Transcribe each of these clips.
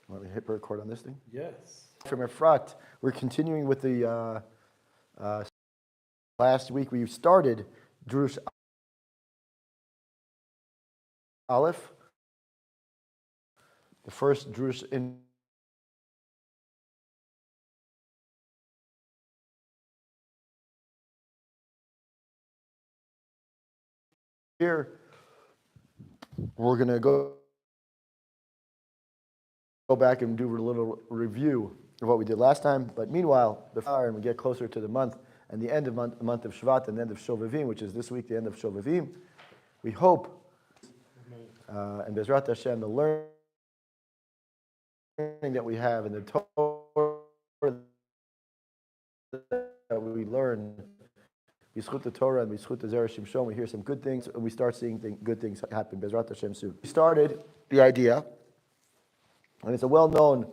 Want me to hit record on this thing? Yes. From Efrat, we're continuing with the last week we started Drush Aleph, the first Drush in here. We're going to go back and do a little review of what we did last time. But meanwhile, and we get closer to the month and the end of month of Shvat and the end of Shovavim, which is this week, the end of Shovavim. We hope, and Bezrat Hashem, the learning that we have in the Torah that we learn, B'zchut the Torah and B'zchut the Zera Shimshon, we hear some good things, and we start seeing good things happen. Bezrat Hashem soon. We started the idea, and it's a well-known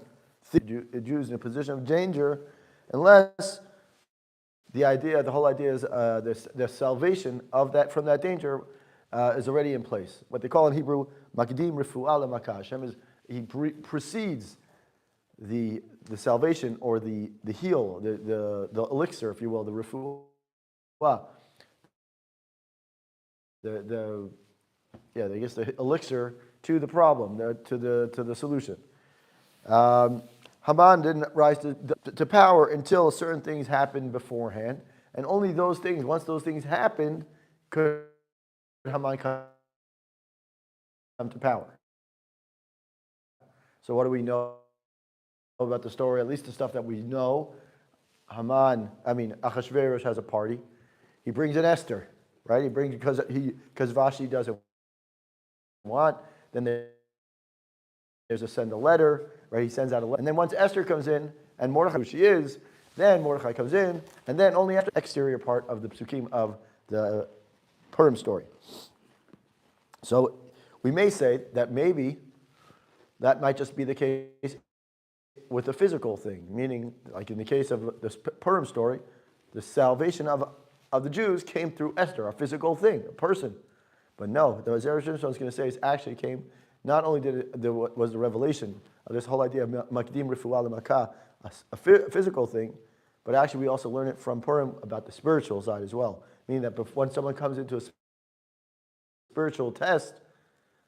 thing, Jews in a position of danger, unless the whole idea is the salvation of that from that danger is already in place. What they call in Hebrew, Makdim Refu'ah L'Makah. Hashem he precedes the salvation or the heal, the elixir, if you will, the refu'ah. I guess the elixir to the problem, to the solution. Haman didn't rise to power until certain things happened beforehand, and only those things, once those things happened, could Haman come to power. So what do we know about the story? At least the stuff that we know. Achashverosh has a party. He brings in Esther, right? He brings because Vashti doesn't want. Then there's a send a letter, right? He sends out a letter, and then once Esther comes in and Mordecai, who she is, then Mordecai comes in, and then only after the exterior part of the psukim of the Purim story. So we may say that maybe that might just be the case with a physical thing, meaning, like in the case of this Purim story, the salvation of the Jews came through Esther, a physical thing, a person. But no, the Zera Shimshon is going to say it actually came, not only was the revelation of this whole idea of Makdim Refu'ah L'Makah, a physical thing, but actually we also learn it from Purim about the spiritual side as well. Meaning that when someone comes into a spiritual test,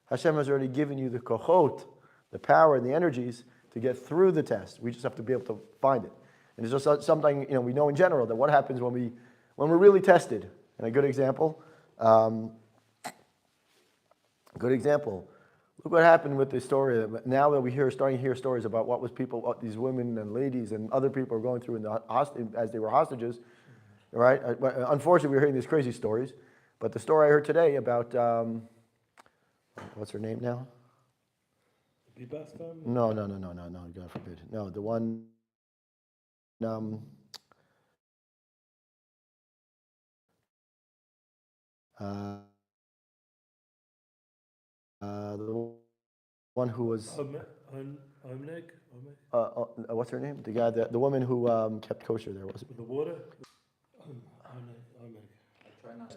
Hashem has already given you the kochot, the power and the energies to get through the test. We just have to be able to find it. And it's just something we know in general that what happens when we're really tested. And a good example. Look what happened with this story. Now that we're starting to hear stories about what these women and ladies and other people are going through as they were hostages, right? Unfortunately, we're hearing these crazy stories. But the story I heard today about what's her name now? No, God forbid. No, the one. The one who was. What's her name? The guy, the woman who kept kosher there, was it? The water.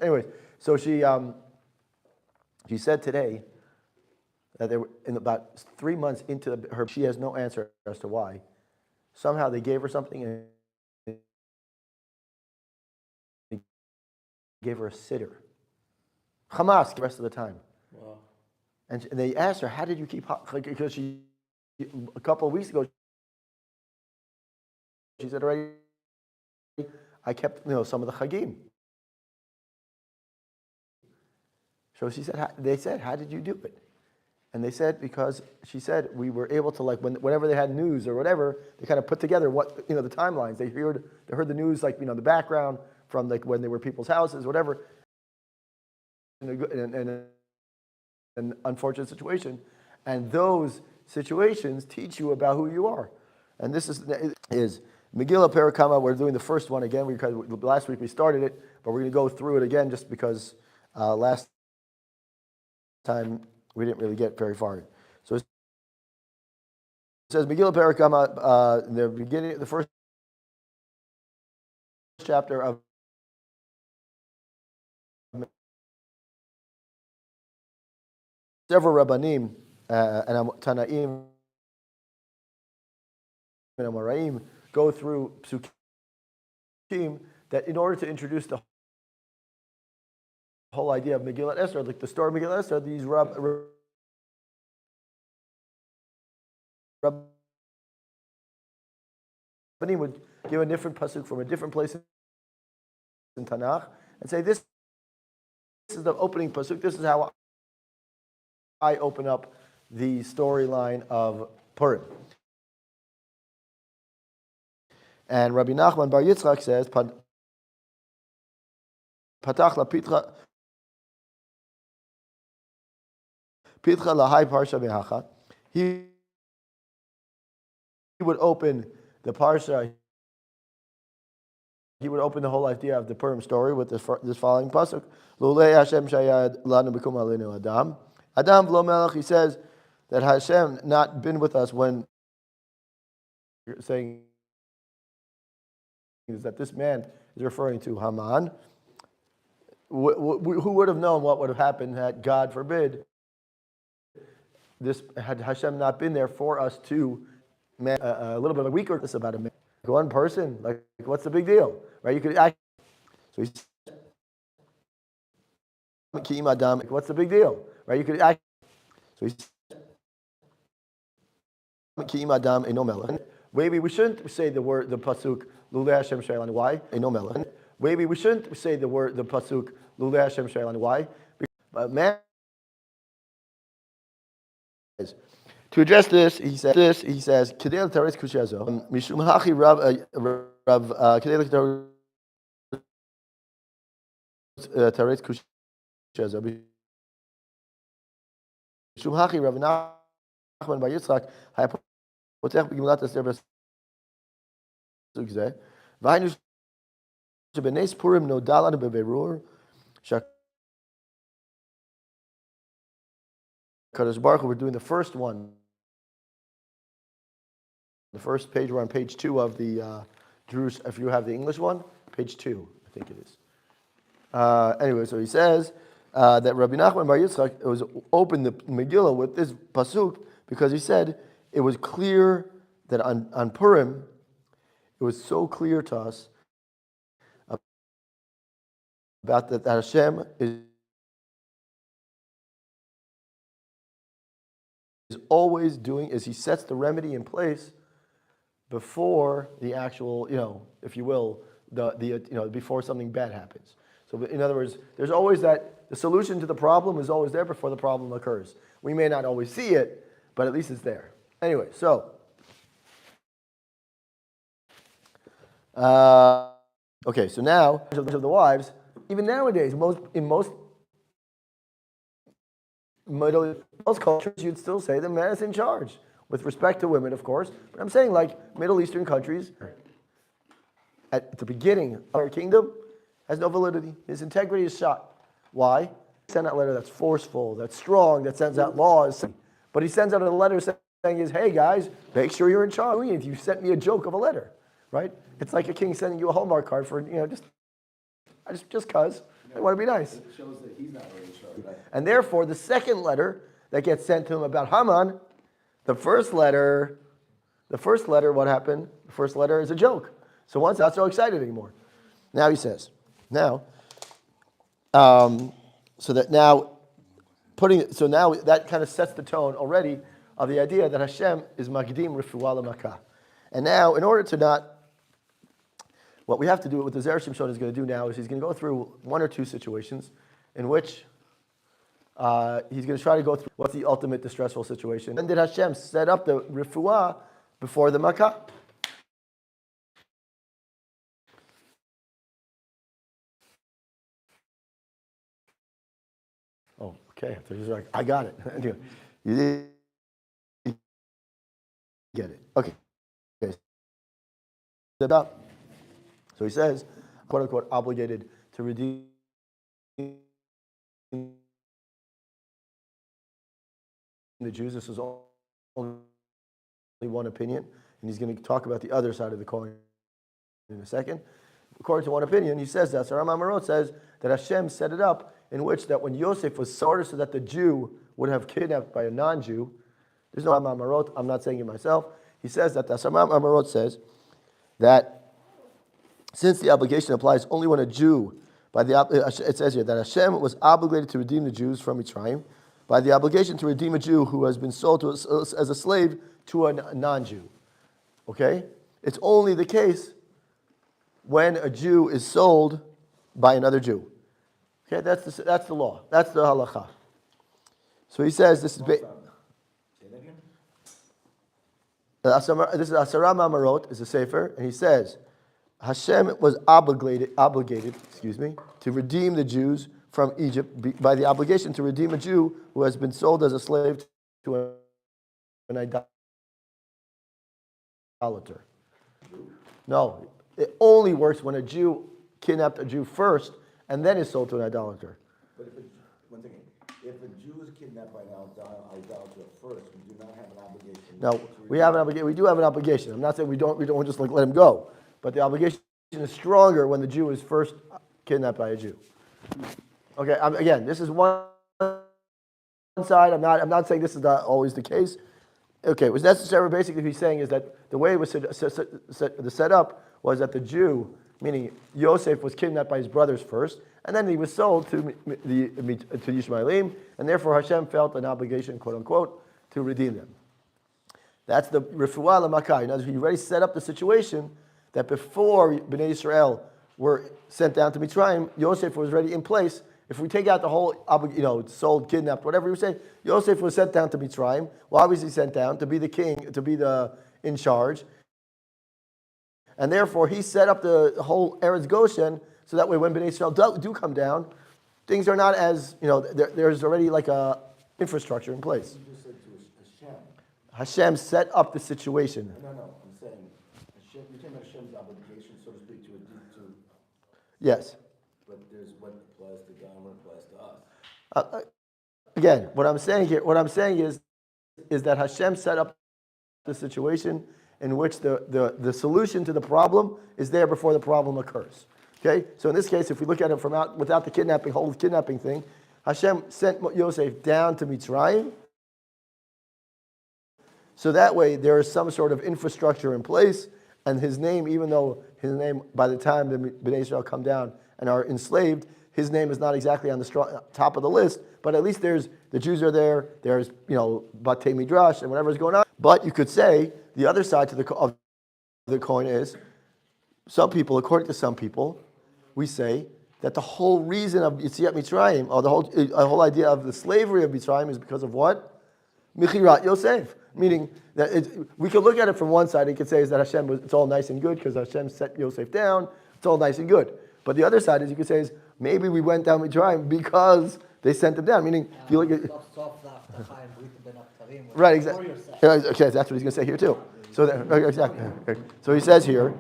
Anyways, so she said today that they were in about 3 months into her. She has no answer as to why. Somehow they gave her something and they gave her a siddur. Hamas the rest of the time. Wow. And they asked her, "How did you keep?" Because a couple of weeks ago, she said, "Already, I kept some of the chagim." So she said, "They said, how did you do it?" And they said, because she said, we were able to, whenever they had news or whatever, they kind of put together what, the timelines. They heard the news, the background from when they were people's houses, whatever, in an unfortunate situation. And those situations teach you about who you are. And this is Megilat Esther. We're doing the first one again, because last week we started it, but we're going to go through it again just because last time we didn't really get very far. So it says Megilat Esther, in the beginning, the first chapter of several Rabbanim and Tanaim and Amoraim go through psukim that in order to introduce the whole idea of Megilat Esther, like the story of Megilat Esther, these Rabbanim would give a different pasuk from a different place in Tanakh and say, this is the opening pasuk, this is how I open up the storyline of Purim. And Rabbi Nachman Bar Yitzchak says, Patach la pitcha lahai parsha mehacha. He would open the parsha. He would open the whole idea of the Purim story with this following pasuk: Lulei Hashem shayad lanu b'kum alinu Adam. Adam v'lo melech. He says that Hashem not been with us when saying is that this man is referring to Haman. Who would have known what would have happened had, God forbid, had Hashem not been there for us to a little bit of weaker this about a man. One person, like what's the big deal, right? You could act. So he said, what's the big deal, right? You could act. So he said, maybe we shouldn't say the pasuk Lulei Hashem Shailan. Why? Maybe we shouldn't say the pasuk Lulei Hashem Shailan. Why? But man, to address this, he says, Kedei l'taretz kushazo, mishum hachi rav kedei l'taretz kushazo, mishum hachi Rav Nachman Bar Yitzchak hayapotech b'Megilat Esther b'sug zeh, v'haynu shebenes Purim nodal lanu beberur shakadosh baruch hu. We're doing the first one. The first page, we're on page 2 of the Jerusalem. If you have the English one, page 2, I think it is. Anyway, so he says that Rabbi Nachman Bar Yitzchak was opened the Megillah with this pasuk because he said it was clear that on Purim, it was so clear to us about that Hashem is always doing is he sets the remedy in place before the actual, if you will, before something bad happens. So in other words, there's always that the solution to the problem is always there before the problem occurs. We may not always see it, but at least it's there. Anyway, so okay, so now of the wives, even nowadays, in most cultures, you'd still say the man is in charge. With respect to women, of course, but I'm saying like Middle Eastern countries, at the beginning of our kingdom, has no validity. His integrity is shot. Why? He sends out a letter that's forceful, that's strong, that sends out laws. But he sends out a letter saying, hey guys, make sure you're in charge. If you sent me a joke of a letter, right? It's like a king sending you a Hallmark card for, just cause. I want to be nice. It shows that he's not really in charge. Right? And therefore, the second letter that gets sent to him about Haman, the first letter, what happened? The first letter is a joke. So one's not so excited anymore. Now he says, now that kind of sets the tone already of the idea that Hashem is Magdim Refuah L'Makah. And now, in order to not, what we have to do, what the Zera Shimshon is going to do now is he's going to go through one or two situations in which he's going to try to go through what's the ultimate distressful situation. When did Hashem set up the refuah before the makah? Oh, okay. So he's like, I got it. You did get it. Okay. So he says, quote unquote, obligated to redeem the Jews. This is only one opinion, and he's going to talk about the other side of the coin in a second. According to one opinion, he says that. So Rambam Marot says that Hashem set it up in which that when Yosef was sorted so that the Jew would have kidnapped by a non-Jew, there's no Rambam Marot, I'm not saying it myself. He says that the Asamam Amarot says that since the obligation applies only when a Jew, it says here that Hashem was obligated to redeem the Jews from Mitzrayim by the obligation to redeem a Jew who has been sold as a slave to a non-Jew. Okay? It's only the case when a Jew is sold by another Jew. Okay, that's the law. That's the halacha. So he says this is this is Asara Mamarot, is a sefer, and he says Hashem was obligated, to redeem the Jews from Egypt by the obligation to redeem a Jew who has been sold as a slave to an idolater. No, it only works when a Jew kidnapped a Jew first and then is sold to an idolater. But if a Jew is kidnapped by an idolater first, we do not have an obligation. No, we have an obligation. We do have an obligation. I'm not saying we don't just like let him go, but the obligation is stronger when the Jew is first kidnapped by a Jew. Okay, again, this is one side. I'm not saying this is not always the case. Okay, it was necessary. Basically, what he's saying is that the way it was set up was that the Jew, meaning Yosef, was kidnapped by his brothers first, and then he was sold to Yishmaelim, and therefore Hashem felt an obligation, quote unquote, to redeem them. That's the refuah l'makai. Now, he already set up the situation that before Bnei Israel were sent down to Mitzrayim, Yosef was already in place. If we take out the whole, sold, kidnapped, whatever you say, Yosef was sent down to Mitzrayim. Why was he sent down? To be the king, to be in charge. And therefore, he set up the whole Eretz Goshen, so that way when Bnei Israel do come down, things are not as, there's already like a infrastructure in place. You just said to Hashem. Hashem set up the situation. No, I'm saying, Hashem, you're talking about Hashem's obligation, so to speak, to Yes. But there's what applies to God and what applies to us. Again, what I'm saying is that Hashem set up the situation in which the solution to the problem is there before the problem occurs. Okay? So in this case, if we look at it without the whole kidnapping thing, Hashem sent Yosef down to Mitzrayim, so that way there is some sort of infrastructure in place, and his name, even though his name, by the time the Bnei Israel come down and are enslaved, his name is not exactly on the top of the list, but at least the Jews are there, there's, Batei Midrash and whatever is going on. But you could say, the other side of the coin is, according to some people, we say that the whole reason of Yetziat Mitzrayim, or the whole idea of the slavery of Mitzrayim is because of what? Mechirat Yosef. Meaning that we could look at it from one side, it could say is that it's all nice and good because Hashem set Yosef down, it's all nice and good. But the other side is you could say is maybe we went down Mitzrayim because they sent him down. Meaning, if you look at right, exactly. Okay, that's what he's going to say here too. So exactly. So he says here,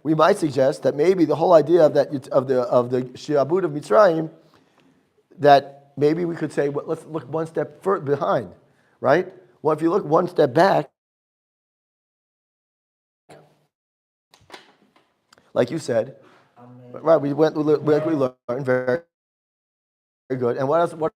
we might suggest that maybe the whole idea of the shi'abud of Mitzrayim, that maybe we could say, well, let's look one step behind, right? Well, if you look one step back, like you said, right? We learned very, very good. And what else? What